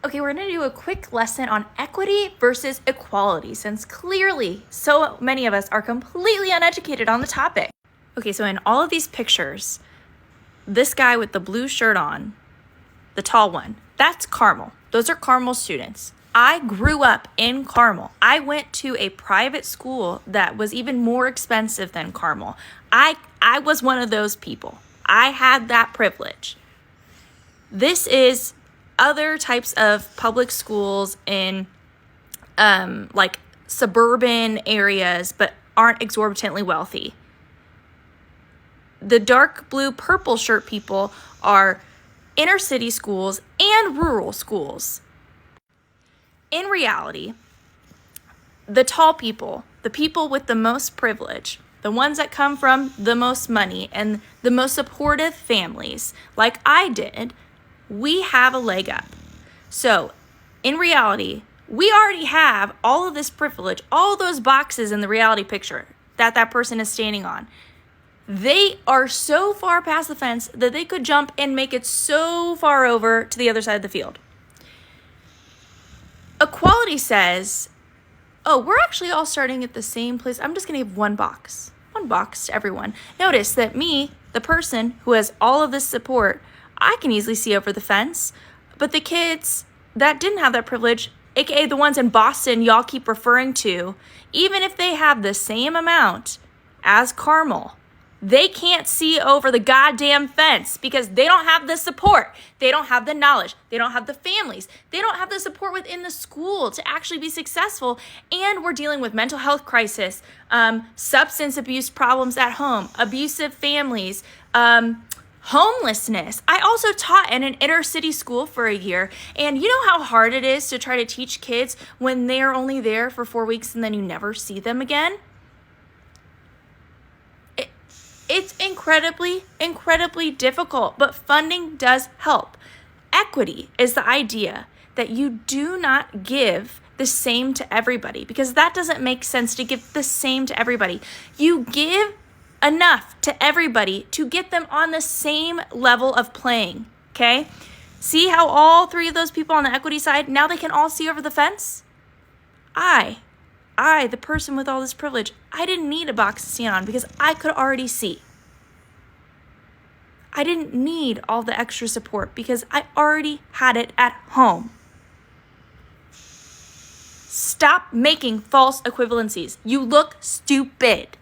Okay, we're going to do a quick lesson on equity versus equality, since clearly so many of us are completely uneducated on the topic. Okay, so in all of these pictures, this guy with the blue shirt on, the tall one, that's Carmel. Those are Carmel students. I grew up in Carmel. I went to a private school that was even more expensive than Carmel. I was one of those people. I had that privilege. This is other types of public schools in like suburban areas, but aren't exorbitantly wealthy. The dark blue purple shirt people are inner city schools and rural schools. In reality, the tall people, the people with the most privilege, the ones that come from the most money and the most supportive families, like I did, we have a leg up. So in reality, we already have all of this privilege, all those boxes in the reality picture that person is standing on. They are so far past the fence that they could jump and make it so far over to the other side of the field. Equality says, oh, we're actually all starting at the same place. I'm just going to give one box to everyone. Notice that me, the person who has all of this support, I can easily see over the fence, but the kids that didn't have that privilege, aka the ones in Boston y'all keep referring to, even if they have the same amount as Carmel, they can't see over the goddamn fence because they don't have the support. They don't have the knowledge. They don't have the families. They don't have the support within the school to actually be successful. And we're dealing with mental health crisis, substance abuse problems at home, abusive families, homelessness. I also taught in an inner city school for a year, and you know how hard it is to try to teach kids when they're only there for 4 weeks and then you never see them again? It's incredibly difficult, but funding does help. Equity is the idea that you do not give the same to everybody, because that doesn't make sense to give the same to everybody. You give enough to everybody to get them on the same level of playing, okay? See how all three of those people on the equity side, now they can all see over the fence? I, the person with all this privilege, I didn't need a box to stand on because I could already see. I didn't need all the extra support because I already had it at home. Stop making false equivalencies. You look stupid.